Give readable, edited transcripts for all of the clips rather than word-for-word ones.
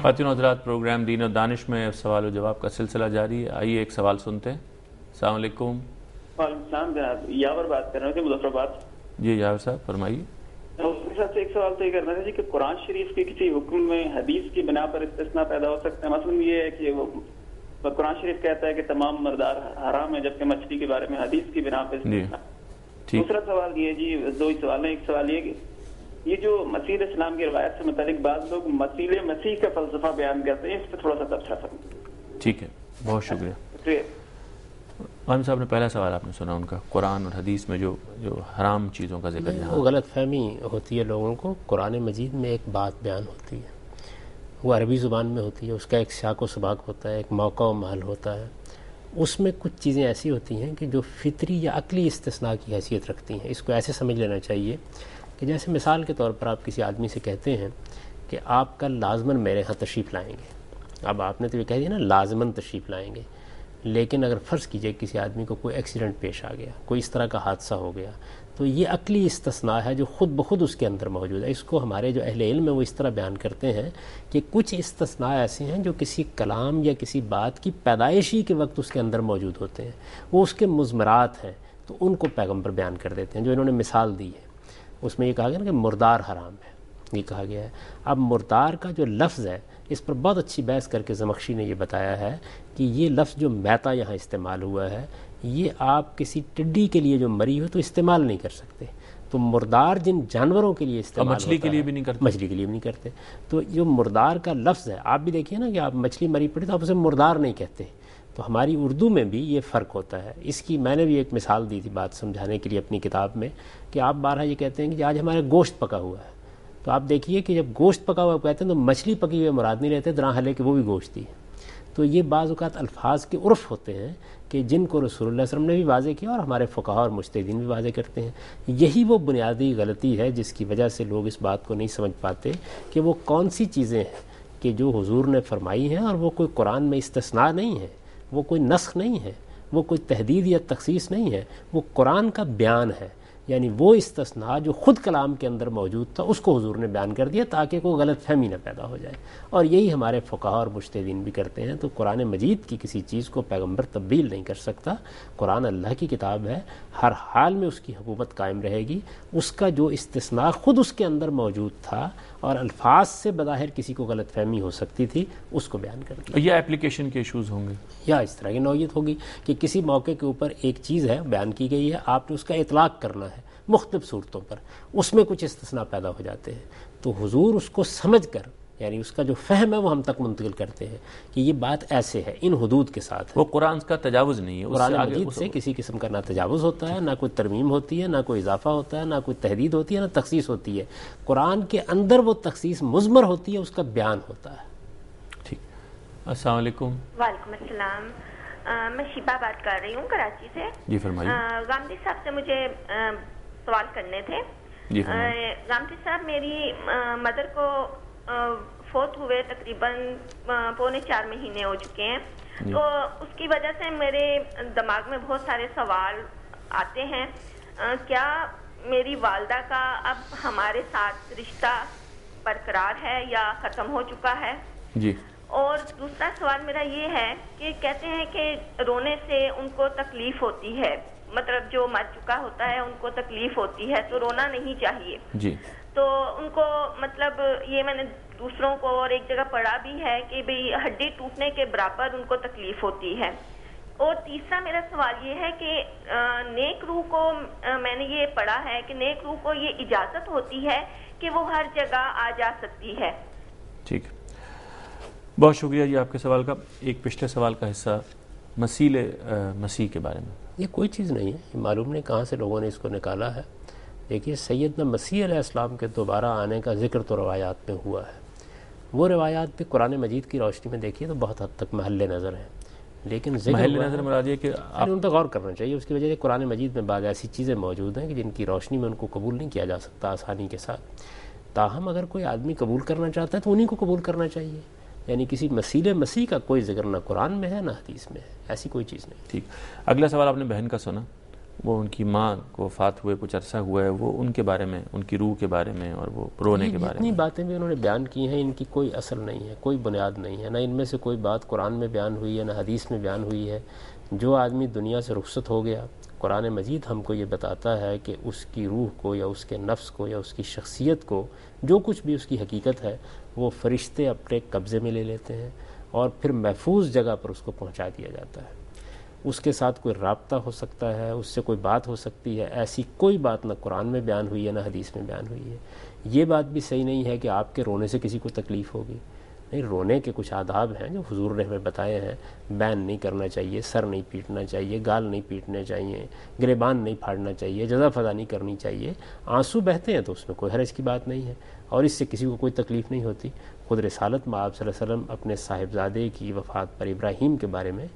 خواتین و حضرات، پروگرام دین و دانش میں سوال و جواب کا سلسلہ جاری ہے. آئیے ایک سوال سنتے ہیں. السلام علیکم. وعلیکم السلام جناب. یاور بات کر رہے تھے مظفر آباد. جی یاور صاحب فرمائیے. اس کے ساتھ ایک سوال تو یہ کرنا تھا جی کہ قرآن شریف کے کسی حکم میں حدیث کی بنا پر استثناء پیدا ہو سکتا ہے. مثلا یہ ہے کہ وہ قرآن شریف کہتا ہے کہ تمام مردار حرام ہے، جبکہ مچھلی کے بارے میں حدیث کی بنا پر استثناء. دوسرا سوال یہ جی، دو ہی سوال ہیں. ایک سوال یہ کہ یہ جو مسیح اسلام کی روایت سے متعلق بعض لوگ مسیح کا فلسفہ بیان کرتے ہیں، اس پہ تھوڑا سا تبصرہ فرمائیں. ٹھیک ہے، بہت شکریہ. غام صاحب نے پہلا سوال آپ نے سنا ان کا، قرآن اور حدیث میں جو حرام چیزوں کا ذکر ہے. وہ غلط فہمی ہوتی ہے لوگوں کو. قرآن مجید میں ایک بات بیان ہوتی ہے، وہ عربی زبان میں ہوتی ہے، اس کا ایک سیاق و سباق ہوتا ہے، ایک موقع و محل ہوتا ہے. اس میں کچھ چیزیں ایسی ہوتی ہیں کہ جو فطری یا عقلی استثناء کی حیثیت رکھتی ہیں. اس کو ایسے سمجھ لینا چاہیے کہ جیسے مثال کے طور پر آپ کسی آدمی سے کہتے ہیں کہ آپ کل لازماً میرے ہاں تشریف لائیں گے. اب آپ نے تو یہ کہہ دیا نا لازماً تشریف لائیں گے، لیکن اگر فرض کیجئے کسی آدمی کو کوئی ایکسیڈنٹ پیش آ گیا، کوئی اس طرح کا حادثہ ہو گیا، تو یہ عقلی استثناء ہے جو خود بخود اس کے اندر موجود ہے. اس کو ہمارے جو اہل علم ہیں وہ اس طرح بیان کرتے ہیں کہ کچھ استثناء ایسے ہیں جو کسی کلام یا کسی بات کی پیدائشی کے وقت اس کے اندر موجود ہوتے ہیں، وہ اس کے مضمرات ہیں، تو ان کو پیغمبر بیان کر دیتے ہیں. جو انہوں نے مثال دی ہے اس میں یہ کہا گیا نا کہ مردار حرام ہے، یہ کہا گیا ہے. اب مردار کا جو لفظ ہے اس پر بہت اچھی بحث کر کے زمخشری نے یہ بتایا ہے کہ یہ لفظ جو میتا یہاں استعمال ہوا ہے، یہ آپ کسی ٹڈی کے لیے جو مری ہو تو استعمال نہیں کر سکتے. تو مردار جن جانوروں کے لیے استعمال مچھلی کے لیے بھی نہیں کرتے، مچھلی کے لیے بھی نہیں کرتے. تو جو مردار کا لفظ ہے، آپ بھی دیکھیے نا کہ آپ مچھلی مری پڑی تو آپ اسے مردار نہیں کہتے. تو ہماری اردو میں بھی یہ فرق ہوتا ہے. اس کی میں نے بھی ایک مثال دی تھی بات سمجھانے کے لیے اپنی کتاب میں کہ آپ بارہا یہ کہتے ہیں کہ آج ہمارے گوشت پکا ہوا ہے، تو آپ دیکھیے کہ جب گوشت پکا ہوا کہتے ہیں تو مچھلی پکی ہوئے مراد نہیں رہتے، درا حلے کہ وہ بھی گوشت ہی ہے. تو یہ بعض اوقات الفاظ کے عرف ہوتے ہیں کہ جن کو رسول اللہ صلی اللہ علیہ وسلم نے بھی واضح کیا اور ہمارے فقہاء اور مجتہدین بھی واضح کرتے ہیں. یہی وہ بنیادی غلطی ہے جس کی وجہ سے لوگ اس بات کو نہیں سمجھ پاتے کہ وہ کون سی چیزیں ہیں کہ جو حضور نے فرمائی ہیں اور وہ کوئی قرآن میں استثناء نہیں ہے، وہ کوئی نسخ نہیں ہے، وہ کوئی تحدید یا تخصیص نہیں ہے، وہ قرآن کا بیان ہے. یعنی وہ استثناء جو خود کلام کے اندر موجود تھا اس کو حضور نے بیان کر دیا تاکہ کوئی غلط فہمی نہ پیدا ہو جائے. اور یہی ہمارے فقہاء اور مجتہدین بھی کرتے ہیں. تو قرآن مجید کی کسی چیز کو پیغمبر تبدیل نہیں کر سکتا. قرآن اللہ کی کتاب ہے، ہر حال میں اس کی حکومت قائم رہے گی. اس کا جو استثناء خود اس کے اندر موجود تھا اور الفاظ سے بظاہر کسی کو غلط فہمی ہو سکتی تھی اس کو بیان کر دیا. یا ایپلیکیشن کے ایشوز ہوں گے یا اس طرح کی نوعیت ہوگی کہ کسی موقع کے اوپر ایک چیز ہے بیان کی گئی ہے، آپ نے اس کا اطلاق کرنا ہے مختلف صورتوں پر، اس میں کچھ استثناء پیدا ہو جاتے ہیں. تو حضور اس کو سمجھ کر یعنی اس کا جو فہم ہے وہ ہم تک منتقل کرتے ہیں کہ یہ بات ایسے ہے، ان حدود کے ساتھ ہے. وہ قرآن کا تجاوز نہیں ہے، قرآن مجید سے کسی قسم کا نہ تجاوز ہوتا ہے، نہ کوئی ترمیم ہوتی ہے، نہ کوئی اضافہ ہوتا ہے، نہ کوئی تحدید ہوتی ہے، نہ تخصیص ہوتی ہے. قرآن کے اندر وہ تخصیص مضمر ہوتی ہے، اس کا بیان ہوتا ہے. ٹھیک. السلام علیکم. وعلیکم السلام. میں شیبہ بات کر رہی ہوں کراچی سے. جی فرمائیے. غامدی صاحب سے مجھے سوال کرنے تھے. جی غامدی صاحب، میری مدر کو فوت ہوئے تقریباً 3.25 مہینے ہو چکے ہیں. تو اس کی وجہ سے میرے دماغ میں بہت سارے سوال آتے ہیں. کیا میری والدہ کا اب ہمارے ساتھ رشتہ برقرار ہے یا ختم ہو چکا ہے؟ جی. اور دوسرا سوال میرا یہ ہے کہ کہتے ہیں کہ رونے سے ان کو تکلیف ہوتی ہے، مطلب جو مر چکا ہوتا ہے ان کو تکلیف ہوتی ہے تو رونا نہیں چاہیے. جی. تو ان کو مطلب یہ میں نے دوسروں کو اور ایک جگہ پڑھا بھی ہے کہ بھئی ہڈی ٹوٹنے کے برابر ان کو تکلیف ہوتی ہے. اور تیسرا میرا سوال یہ ہے کہ نیک روح کو میں نے یہ پڑھا ہے کہ نیک روح کو یہ اجازت ہوتی ہے کہ وہ ہر جگہ آ جا سکتی ہے. ٹھیک، بہت شکریہ جی آپ کے سوال کا. ایک پچھلے سوال کا حصہ مسیح کے بارے میں. یہ کوئی چیز نہیں ہے، یہ معلوم نہیں کہاں سے لوگوں نے اس کو نکالا ہے. دیکھیے سیدنا مسیح علیہ السلام کے دوبارہ آنے کا ذکر تو روایات میں ہوا ہے. وہ روایات بھی قرآن مجید کی روشنی میں دیکھیے تو بہت حد تک محل نظر ہیں، لیکن محل نظر مراد یہ کہ ان پر غور کرنا چاہیے. اس کی وجہ سے قرآن مجید میں بعض ایسی چیزیں موجود ہیں کہ جن کی روشنی میں ان کو قبول نہیں کیا جا سکتا آسانی کے ساتھ. تاہم اگر کوئی آدمی قبول کرنا چاہتا ہے تو انہیں کو قبول کرنا چاہیے. یعنی کسی مسیح کا کوئی ذکر نہ قرآن میں ہے نہ حدیث میں ہے، ایسی کوئی چیز نہیں. ٹھیک. اگلا سوال آپ نے بہن کا سنا. وہ ان کی ماں کو وفات ہوئے کچھ عرصہ ہوا ہے، وہ ان کے بارے میں، ان کی روح کے بارے میں اور وہ رونے کے بارے میں جتنی باتیں بھی انہوں نے بیان کی ہیں ان کی کوئی اصل نہیں ہے، کوئی بنیاد نہیں ہے، نہ ان میں سے کوئی بات قرآن میں بیان ہوئی ہے نہ حدیث میں بیان ہوئی ہے۔ جو آدمی دنیا سے رخصت ہو گیا، قرآن مجید ہم کو یہ بتاتا ہے کہ اس کی روح کو یا اس کے نفس کو یا اس کی شخصیت کو، جو کچھ بھی اس کی حقیقت ہے، وہ فرشتے اپنے قبضے میں لے لیتے ہیں اور پھر محفوظ جگہ پر اس کو پہنچا دیا جاتا ہے۔ اس کے ساتھ کوئی رابطہ ہو سکتا ہے، اس سے کوئی بات ہو سکتی ہے، ایسی کوئی بات نہ قرآن میں بیان ہوئی ہے نہ حدیث میں بیان ہوئی ہے۔ یہ بات بھی صحیح نہیں ہے کہ آپ کے رونے سے کسی کو تکلیف ہوگی، نہیں، رونے کے کچھ آداب ہیں جو حضور نے ہمیں بتائے ہیں۔ بین نہیں کرنا چاہیے، سر نہیں پیٹنا چاہیے، گال نہیں پیٹنے چاہیے، گریبان نہیں پھاڑنا چاہیے، جزا فضا نہیں کرنی چاہیے۔ آنسو بہتے ہیں تو اس میں کوئی حرج کی بات نہیں ہے اور اس سے کسی کو کوئی تکلیف نہیں ہوتی۔ خود رسالت میں آپ صلی اللہ علیہ وسلم اپنے صاحبزادے کی وفات پر ابراہیم کے بارے میں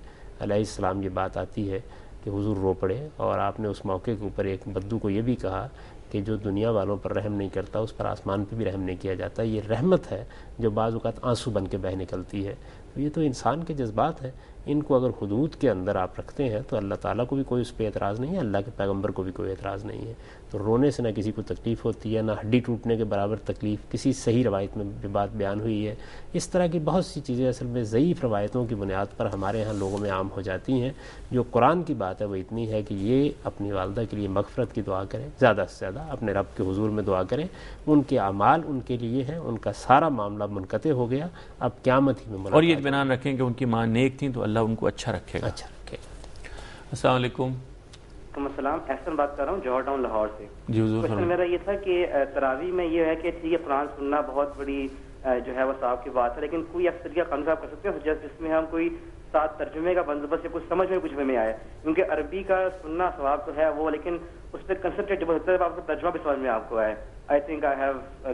علیہ السلام یہ بات آتی ہے کہ حضور رو پڑے، اور آپ نے اس موقع کے اوپر ایک بدو کو یہ بھی کہا کہ جو دنیا والوں پر رحم نہیں کرتا اس پر آسمان پہ بھی رحم نہیں کیا جاتا۔ یہ رحمت ہے جو بعض اوقات آنسو بن کے بہہ نکلتی ہے۔ تو یہ تو انسان کے جذبات ہیں، ان کو اگر حدود کے اندر آپ رکھتے ہیں تو اللہ تعالیٰ کو بھی کوئی اس پہ اعتراض نہیں ہے، اللہ کے پیغمبر کو بھی کوئی اعتراض نہیں ہے۔ تو رونے سے نہ کسی کو تکلیف ہوتی ہے، نہ ہڈی ٹوٹنے کے برابر تکلیف کسی صحیح روایت میں بات بیان ہوئی ہے۔ اس طرح کی بہت سی چیزیں اصل میں ضعیف روایتوں کی بنیاد پر ہمارے ہاں لوگوں میں عام ہو جاتی ہیں۔ جو قرآن کی بات ہے وہ اتنی ہے کہ یہ اپنی والدہ کے لیے مغفرت کی دعا کریں، زیادہ سے زیادہ اپنے رب کے حضور میں دعا کریں، ان کے اعمال ان کے لیے ہیں، ان کا سارا معاملہ منقطع ہو گیا، اب قیامت ہی میں ملاقات۔ اور یہ اطمینان رکھیں کہ ان کی ماں نیک تھیں تو اللہ ان کو اچھا رکھے گا۔ اچھا رکھے گا۔ السلام علیکم۔ وعلیکم السلام، احسن بات کر رہا ہوں، جوہر ٹاؤن لاہور سے۔ جی حضور کوشچن میرا یہ تھا کہ تراویح میں یہ ہے کہ ٹھیک ہے قرآن سننا بہت بڑی جو ہے وہ ثواب کی بات ہے، لیکن کوئی ایسا طریقہ قائم کر سکتے ہیں جس میں ہم کوئی ساتھ ترجمے کا بندوبست یا کچھ سمجھ میں کچھ میں آئے، کیونکہ عربی کا سننا ثواب تو ہے وہ، لیکن اس پہ کنسنٹریٹ جب ہوتا ہے آپ کو ترجمہ بھی سمجھ میں آپ کو آئے۔ I think I have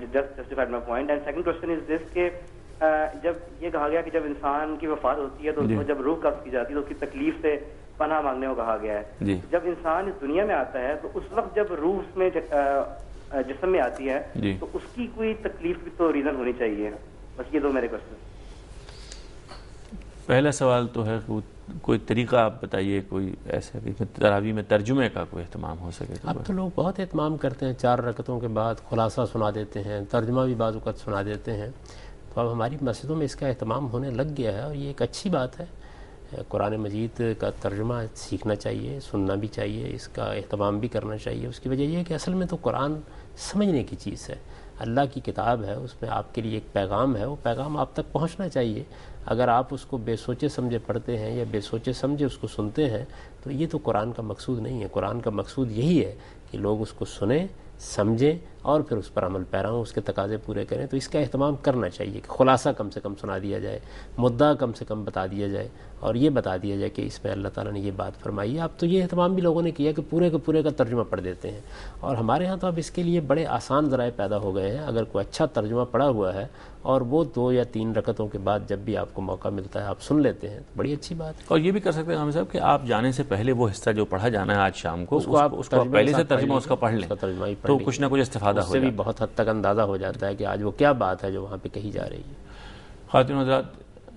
just justified my point. And second question is this کہ جب یہ کہا گیا کہ جب انسان کی وفات ہوتی ہے تو اس کو جب روح قبض کی جاتی ہے تو اس کی تکلیف سے پناہ مانگنے کو کہا گیا ہے۔ جب انسان اس دنیا میں آتا ہے تو اس وقت جب روح اس میں جسم میں آتی ہے تو اس کی کوئی تکلیف بھی تو ریزن ہونی چاہیے۔ بس یہ دو میرے کوشچن۔ پہلا سوال تو ہے کوئی طریقہ آپ بتائیے، کوئی ایسا کہ تراویح میں ترجمے کا کوئی اہتمام ہو سکے۔ اب تو لوگ بہت اہتمام کرتے ہیں، 4 رکعتوں کے بعد خلاصہ سنا دیتے ہیں، ترجمہ بھی بعض اوقات سنا دیتے ہیں۔ تو اب ہماری مسجدوں میں اس کا اہتمام ہونے لگ گیا ہے اور یہ ایک اچھی بات ہے۔ قرآن مجید کا ترجمہ سیکھنا چاہیے، سننا بھی چاہیے، اس کا اہتمام بھی کرنا چاہیے۔ اس کی وجہ یہ ہے کہ اصل میں تو قرآن سمجھنے کی چیز ہے، اللہ کی کتاب ہے، اس میں آپ کے لیے ایک پیغام ہے، وہ پیغام آپ تک پہنچنا چاہیے۔ اگر آپ اس کو بے سوچے سمجھے پڑھتے ہیں یا بے سوچے سمجھے اس کو سنتے ہیں تو یہ تو قرآن کا مقصود نہیں ہے۔ قرآن کا مقصود یہی ہے کہ لوگ اس کو سنیں، سمجھیں اور پھر اس پر عمل پیرا ہوں، اس کے تقاضے پورے کریں۔ تو اس کا اہتمام کرنا چاہیے کہ خلاصہ کم سے کم سنا دیا جائے، مدعا کم سے کم بتا دیا جائے اور یہ بتا دیا جائے کہ اس میں اللہ تعالیٰ نے یہ بات فرمائی ہے۔ اب تو یہ اہتمام بھی لوگوں نے کیا کہ پورے کے پورے کا ترجمہ پڑھ دیتے ہیں، اور ہمارے ہاں تو اب اس کے لیے بڑے آسان ذرائع پیدا ہو گئے ہیں۔ اگر کوئی اچھا ترجمہ پڑھا ہوا ہے اور وہ 2 یا 3 رکعتوں کے بعد جب بھی آپ کو موقع ملتا ہے آپ سن لیتے ہیں تو بڑی اچھی بات ہے۔ اور یہ بھی کر سکتے ہیں حامد صاحب کہ آپ جانے سے پہلے وہ حصہ جو پڑھا جانا ہے آج شام کو اس کو پہلے سے ترجمہ اس کا پڑھ لیں تو کچھ نہ کچھ استفادہ ہو جائے، اس سے بھی بہت حد تک اندازہ ہو جاتا ہے کہ آج وہ کیا بات ہے جو وہاں پہ کہی جا رہی ہے۔ خواتین حضرات،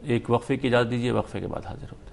ایک وقفے کی اجازت دیجیے، وقفے کے بعد حاضر ہوتے ہیں۔